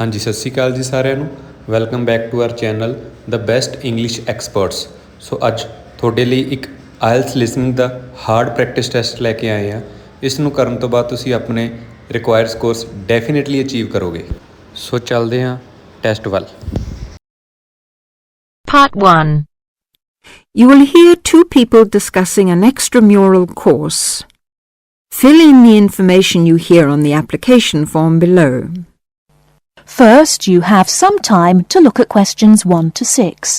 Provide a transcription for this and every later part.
ਹਾਂਜੀ ਸਤਿ ਸ਼੍ਰੀ ਅਕਾਲ ਜੀ ਸਾਰਿਆਂ ਨੂੰ welcome back to our channel the best English experts. So ਅੱਜ ਤੁਹਾਡੇ ਲਈ ਇੱਕ ਆਇਲਸ ਲਿਸਨਿੰਗ ਦਾ ਹਾਰਡ ਪ੍ਰੈਕਟਿਸ ਟੈਸਟ ਲੈ ਕੇ ਆਏ ਹਾਂ। ਇਸ ਨੂੰ ਕਰਨ ਤੋਂ ਬਾਅਦ ਤੁਸੀਂ ਆਪਣੇ ਰਿਕੁਆਇਰਡ ਸਕੋਰਸ ਡੈਫੀਨੇਟਲੀ ਅਚੀਵ ਕਰੋਗੇ। ਸੋ ਚੱਲਦੇ ਹਾਂ ਟੈਸਟ ਵੱਲ। Part 1. You will hear two people discussing an extramural course. Fill in the information you hear on the application form below. First, you have some time to look at questions 1 to 6.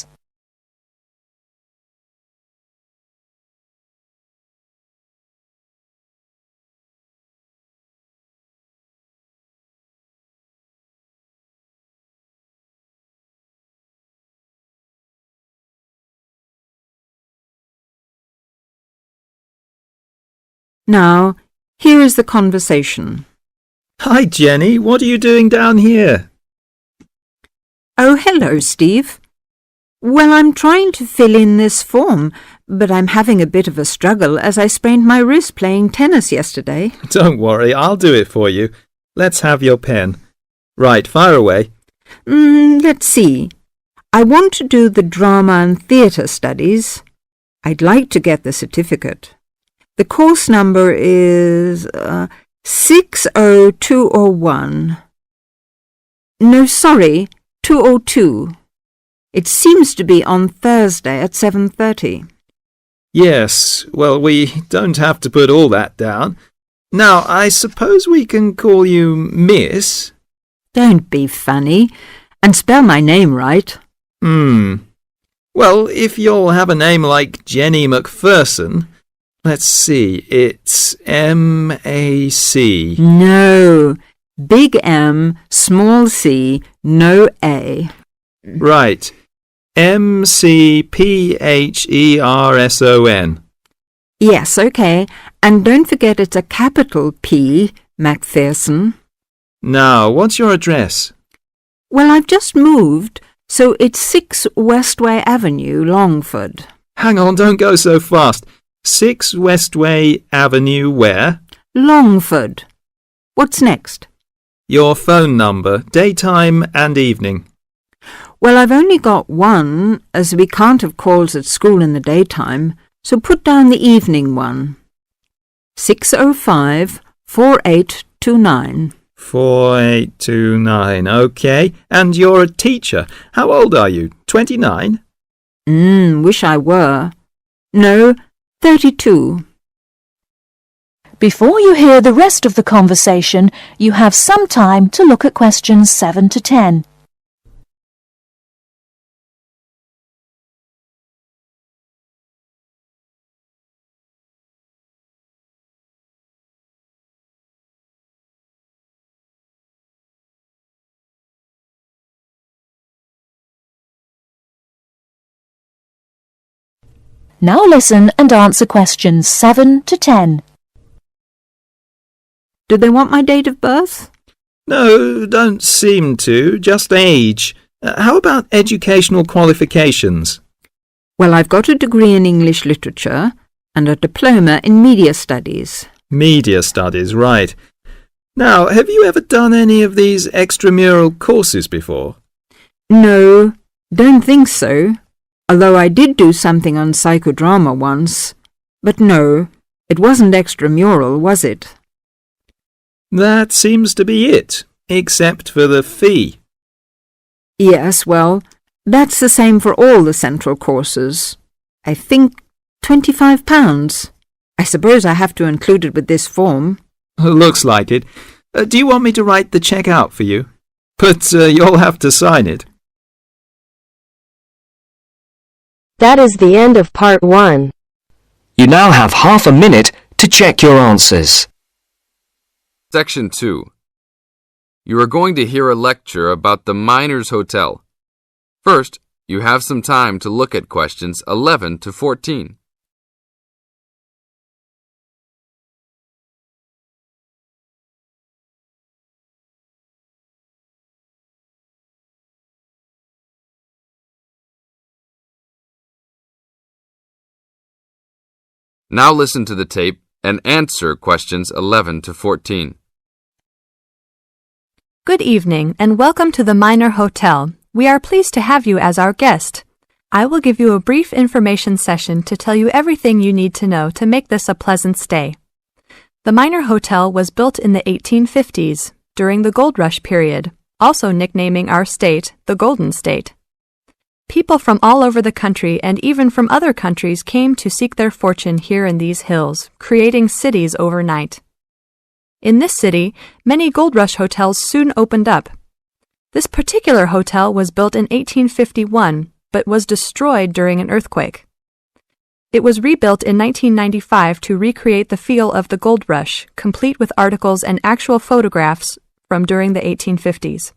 Now, here is the conversation. Hi, Jenny. What are you doing down here? Oh, hello, Steve. Well, I'm trying to fill in this form, but I'm having a bit of a struggle as I sprained my wrist playing tennis yesterday. Don't worry, I'll do it for you. Let's have your pen. Right, fire away. Let's see. I want to do the drama and theatre studies. I'd like to get the certificate. The course number is 60201. No, sorry, 202. It seems to be on Thursday at 7:30. Yes, well, we don't have to put all that down. Now, I suppose we can call you Miss? Don't be funny, and spell my name right. Well, if you'll have a name like Jenny McPherson, let's see, it's M-A-C. No, big M, small c, no A. Right, M-C-P-H-E-R-S-O-N. Yes, okay, and don't forget it's a capital P, Macpherson. Now, what's your address? Well, I've just moved, so it's 6 Westway Avenue, Longford. Hang on, don't go so fast. 6 Westway Avenue where? Longford. What's next? Your phone number, daytime and evening. Well, I've only got one, as we can't have calls at school in the daytime, so put down the evening one. 605-4829. 4829, OK. And you're a teacher. How old are you? 29? Wish I were. No, 32. Before you hear the rest of the conversation, you have some time to look at questions 7 to 10. Now listen and answer questions 7 to 10. Do they want my date of birth? No, don't seem to. Just age. How about educational qualifications? Well, I've got a degree in English literature and a diploma in media studies. Media studies, right. Now, have you ever done any of these extramural courses before? No, don't think so. Although I did do something on psychodrama once. But no, it wasn't extramural, was it? That seems to be it, except for the fee. Yes, well, that's the same for all the central courses. I think £25. I suppose I have to include it with this form. Looks like it. Do you want me to write the cheque out for you? But you'll have to sign it. That is the end of part 1. You now have half a minute to check your answers. Section 2. You are going to hear a lecture about the Miners Hotel. First, you have some time to look at questions 11 to 14. Now listen to the tape and answer questions 11 to 14. Good evening and welcome to the Minor Hotel. We are pleased to have you as our guest. I will give you a brief information session to tell you everything you need to know to make this a pleasant stay. The Minor Hotel was built in the 1850s, during the Gold Rush period, also nicknaming our state the Golden State. People from all over the country and even from other countries came to seek their fortune here in these hills, creating cities overnight. In this city, many Gold Rush hotels soon opened up. This particular hotel was built in 1851, but was destroyed during an earthquake. It was rebuilt in 1995 to recreate the feel of the Gold Rush, complete with articles and actual photographs from during the 1850s.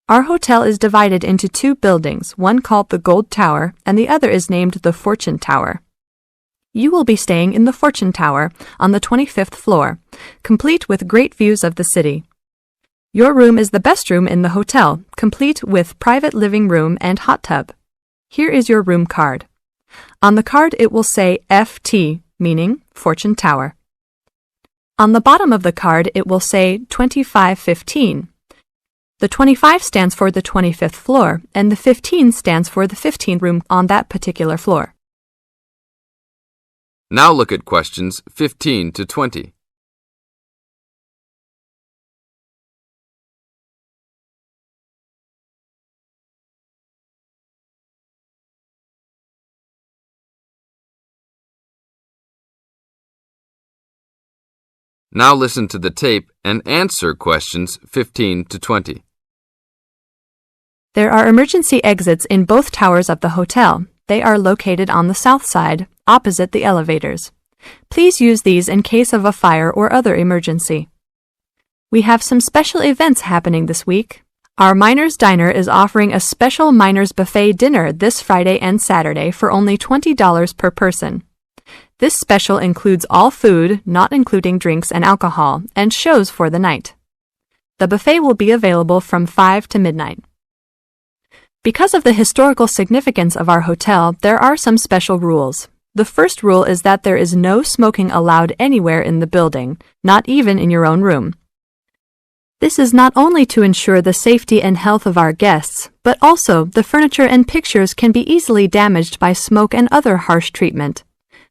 Our hotel is divided into two buildings, one called the Gold Tower and the other is named the Fortune Tower. You will be staying in the Fortune Tower on the 25th floor, complete with great views of the city. Your room is the best room in the hotel, complete with private living room and hot tub. Here is your room card. On the card it will say FT, meaning Fortune Tower. On the bottom of the card it will say 2515. The 25 stands for the 25th floor, and the 15 stands for the 15th room on that particular floor. Now look at questions 15 to 20. Now listen to the tape and answer questions 15 to 20. There are emergency exits in both towers of the hotel. They are located on the south side, opposite the elevators. Please use these in case of a fire or other emergency. We have some special events happening this week. Our Miners Diner is offering a special Miners Buffet dinner this Friday and Saturday for only $20 per person. This special includes all food, not including drinks and alcohol, and shows for the night. The buffet will be available from 5 to midnight. Because of the historical significance of our hotel, there are some special rules. The first rule is that there is no smoking allowed anywhere in the building, not even in your own room. This is not only to ensure the safety and health of our guests, but also the furniture and pictures can be easily damaged by smoke and other harsh treatment.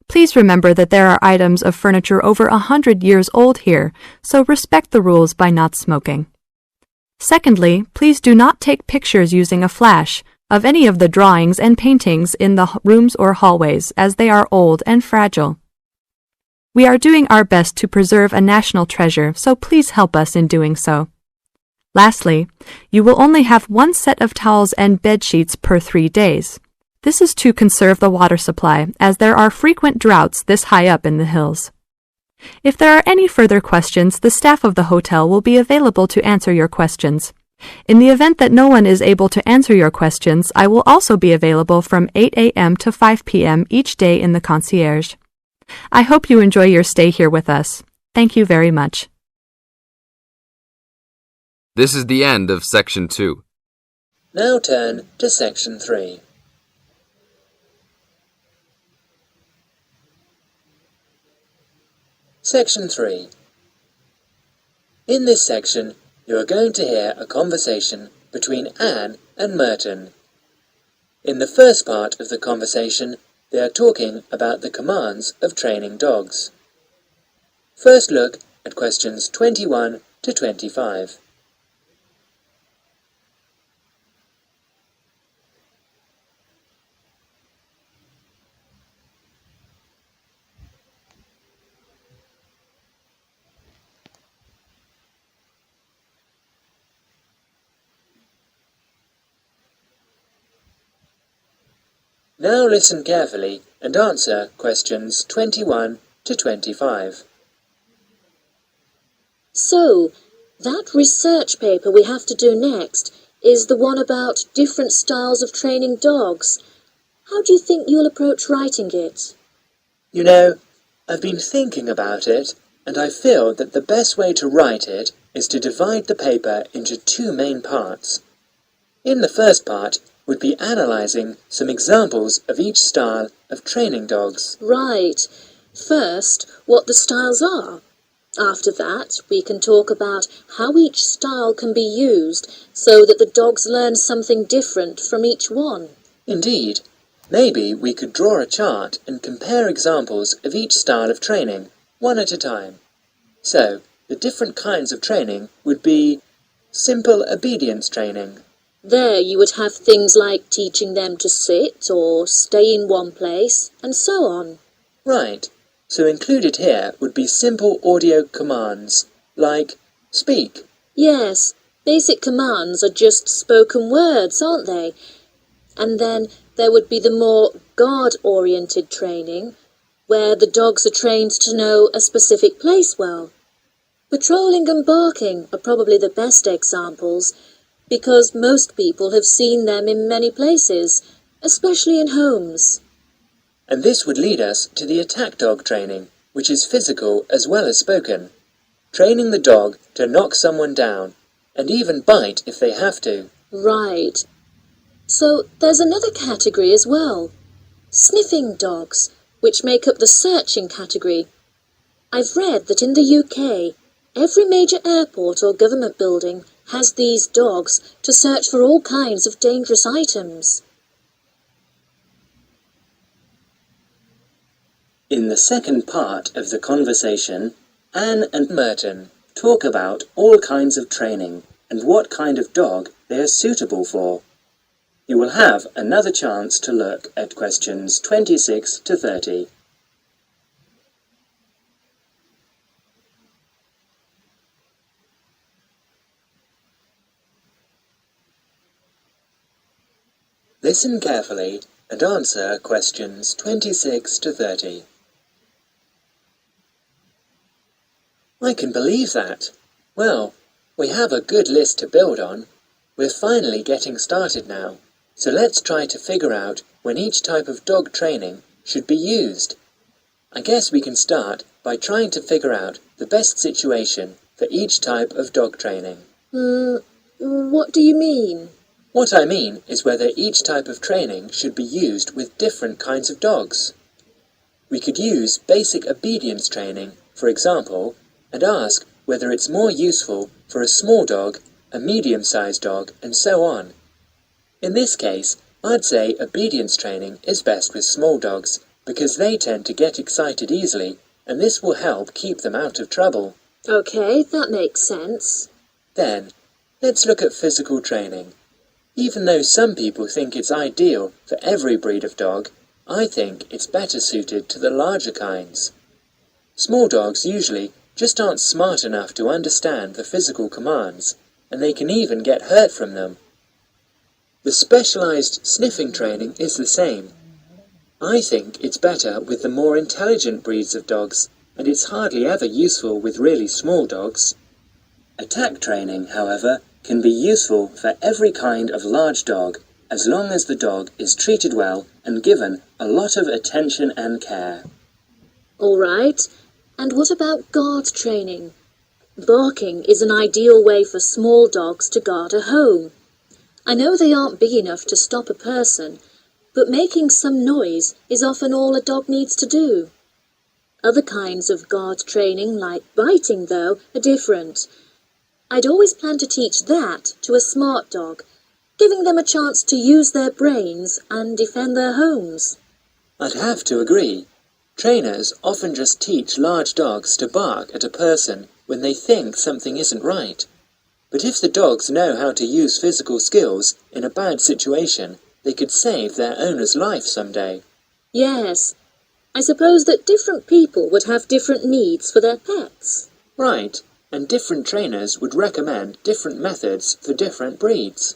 Please remember that there are items of furniture over 100 years old here, so respect the rules by not smoking. Secondly, please do not take pictures using a flash of any of the drawings and paintings in the rooms or hallways, as they are old and fragile. We are doing our best to preserve a national treasure, so please help us in doing so. Lastly, you will only have one set of towels and bed sheets per 3 days. This is to conserve the water supply, as there are frequent droughts this high up in the hills. If there are any further questions, the staff of the hotel will be available to answer your questions. In the event that no one is able to answer your questions, I will also be available from 8 a.m. to 5 p.m. each day in the concierge. I hope you enjoy your stay here with us. Thank you very much. This is the end of Section 2. Now turn to Section 3. Section 3. In this section, you are going to hear a conversation between Anne and Merton. In the first part of the conversation, they are talking about the commands of training dogs. First look at questions 21 to 25. Now listen carefully and answer questions 21 to 25. So, that research paper we have to do next is the one about different styles of training dogs. How do you think you'll approach writing it? You know, I've been thinking about it, and I feel that the best way to write it is to divide the paper into two main parts. In the first part, would be analysing some examples of each style of training dogs. Right. First, what the styles are. After that, we can talk about how each style can be used so that the dogs learn something different from each one. Indeed. Maybe we could draw a chart and compare examples of each style of training, one at a time. So, the different kinds of training would be simple obedience training. There you would have things like teaching them to sit or stay in one place, and so on. Right. So included here would be simple audio commands, like speak. Yes, basic commands are just spoken words, aren't they? And then there would be the more guard-oriented training, where the dogs are trained to know a specific place well. Patrolling and barking are probably the best examples, because most people have seen them in many places, especially in homes. And this would lead us to the attack dog training, which is physical as well as spoken. Training the dog to knock someone down, and even bite if they have to. Right. So there's another category as well. Sniffing dogs, which make up the searching category. I've read that in the UK, every major airport or government building has these dogs to search for all kinds of dangerous items. In the second part of the conversation, Anne and Merton talk about all kinds of training and what kind of dog they are suitable for. You will have another chance to look at questions 26 to 30. Listen carefully and answer questions 26 to 30. I can believe that. Well, we have a good list to build on. We're finally getting started now, so let's try to figure out when each type of dog training should be used. I guess we can start by trying to figure out the best situation for each type of dog training. What do you mean? What I mean is whether each type of training should be used with different kinds of dogs. We could use basic obedience training, for example, and ask whether it's more useful for a small dog, a medium-sized dog, and so on. In this case, I'd say obedience training is best with small dogs because they tend to get excited easily, and this will help keep them out of trouble. Okay, that makes sense. Then, let's look at physical training. Even though some people think it's ideal for every breed of dog, I think it's better suited to the larger kinds. Small dogs usually just aren't smart enough to understand the physical commands, and they can even get hurt from them. The specialized sniffing training is the same. I think it's better with the more intelligent breeds of dogs, and it's hardly ever useful with really small dogs. Attack training, however, can be useful for every kind of large dog, as long as the dog is treated well and given a lot of attention and care. All right. And what about guard training? Barking is an ideal way for small dogs to guard a home. I know they aren't big enough to stop a person, but making some noise is often all a dog needs to do. Other kinds of guard training, like biting, though, are different. I'd always plan to teach that to a smart dog, giving them a chance to use their brains and defend their homes. I'd have to agree. Trainers often just teach large dogs to bark at a person when they think something isn't right. But if the dogs know how to use physical skills in a bad situation, they could save their owner's life someday. Yes, I suppose that different people would have different needs for their pets. Right, and different trainers would recommend different methods for different breeds.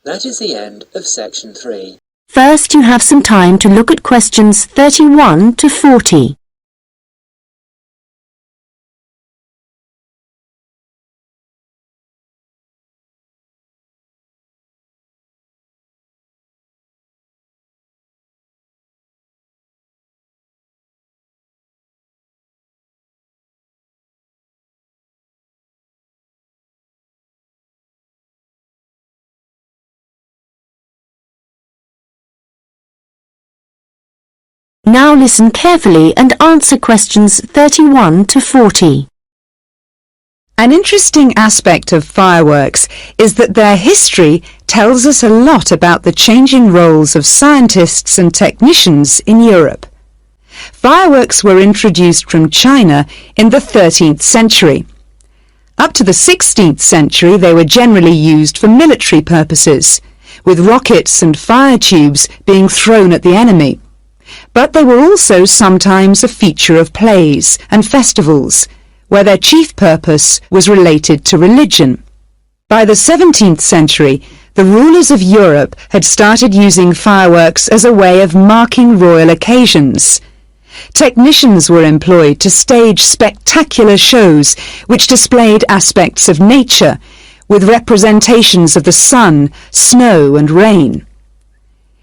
That is the end of section 3. First, you have some time to look at questions 31 to 40. Now listen carefully and answer questions 31 to 40. An interesting aspect of fireworks is that their history tells us a lot about the changing roles of scientists and technicians in Europe. Fireworks were introduced from China in the 13th century. Up to the 16th century they were generally used for military purposes, with rockets and fire tubes being thrown at the enemy. But they were also sometimes a feature of plays and festivals, where their chief purpose was related to religion. By the 17th century, the rulers of Europe had started using fireworks as a way of marking royal occasions. Technicians were employed to stage spectacular shows which displayed aspects of nature, with representations of the sun, snow and rain.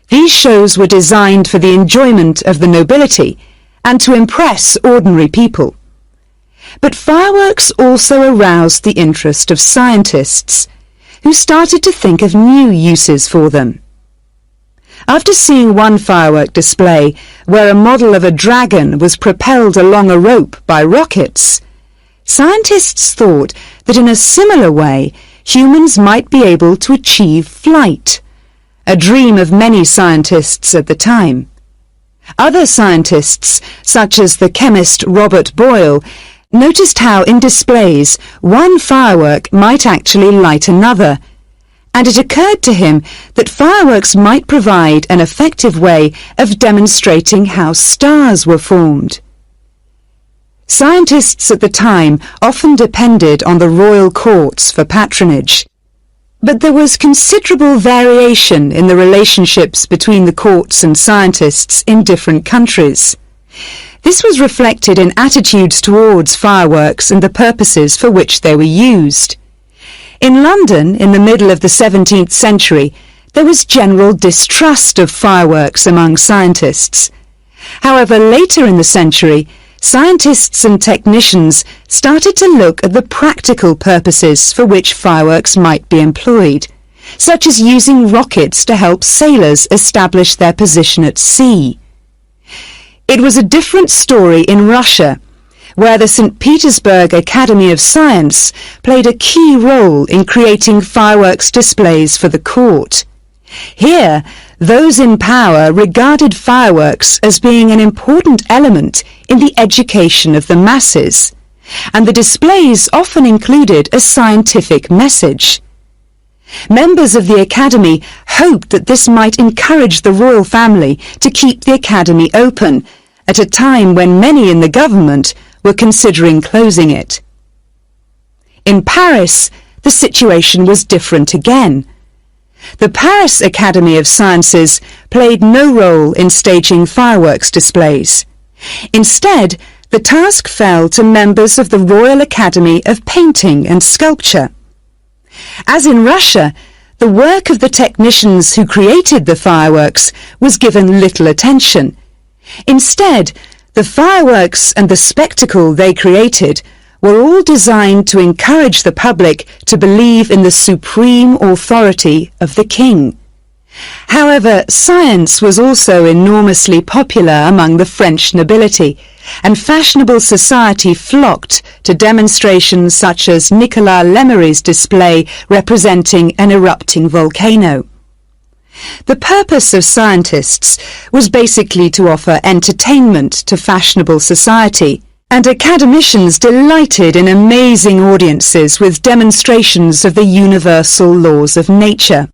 These shows were designed for the enjoyment of the nobility and to impress ordinary people. But fireworks also aroused the interest of scientists, who started to think of new uses for them. After seeing one firework display where a model of a dragon was propelled along a rope by rockets, scientists thought that in a similar way humans might be able to achieve flight, a dream of many scientists at the time. Other scientists, such as the chemist Robert Boyle, noticed how in displays one firework might actually light another, and it occurred to him that fireworks might provide an effective way of demonstrating how stars were formed. Scientists at the time often depended on the royal courts for patronage, but there was considerable variation in the relationships between the courts and scientists in different countries. This was reflected in attitudes towards fireworks and the purposes for which they were used. In London, in the middle of the 17th century, there was general distrust of fireworks among scientists. However, later in the century, scientists and technicians started to look at the practical purposes for which fireworks might be employed, such as using rockets to help sailors establish their position at sea. It was a different story in Russia, where the St. Petersburg Academy of Science played a key role in creating fireworks displays for the court. Here, those in power regarded fireworks as being an important element in the education of the masses, and the displays often included a scientific message. Members of the Academy hoped that this might encourage the royal family to keep the Academy open, at a time when many in the government were considering closing it. In Paris, the situation was different again. The Paris Academy of Sciences played no role in staging fireworks displays. Instead, the task fell to members of the Royal Academy of Painting and Sculpture. As in Russia, the work of the technicians who created the fireworks was given little attention. Instead, the fireworks and the spectacle they created were all designed to encourage the public to believe in the supreme authority of the king. However, science was also enormously popular among the French nobility, and fashionable society flocked to demonstrations such as Nicolas Lemery's display representing an erupting volcano. The purpose of scientists was basically to offer entertainment to fashionable society, and academicians delighted in amazing audiences with demonstrations of the universal laws of nature.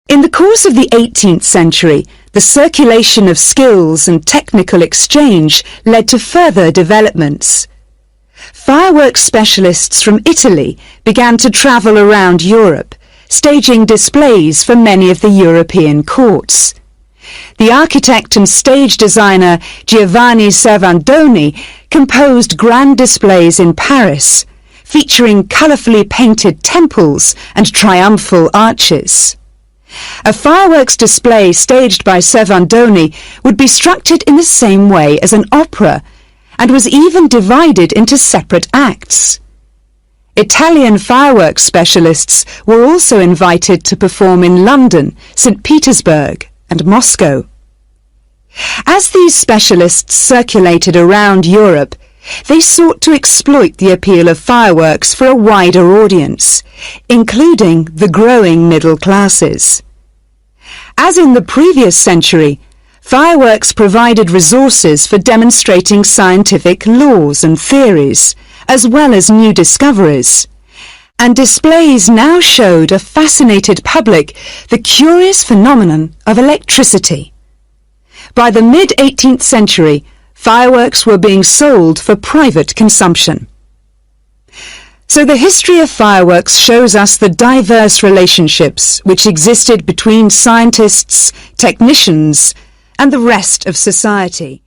In the course of the 18th century, the circulation of skills and technical exchange led to further developments. Fireworks specialists from Italy began to travel around Europe, staging displays for many of the European courts. The architect and stage designer Giovanni Servandoni composed grand displays in Paris, featuring colourfully painted temples and triumphal arches. A fireworks display staged by Servandoni would be structured in the same way as an opera, and was even divided into separate acts. Italian fireworks specialists were also invited to perform in London, St. Petersburg and Moscow. As these specialists circulated around Europe, they sought to exploit the appeal of fireworks for a wider audience, including the growing middle classes. As in the previous century, fireworks provided resources for demonstrating scientific laws and theories, as well as new discoveries, and displays now showed a fascinated public the curious phenomenon of electricity. By the mid-18th century, fireworks were being sold for private consumption. So the history of fireworks shows us the diverse relationships which existed between scientists, technicians, and the rest of society.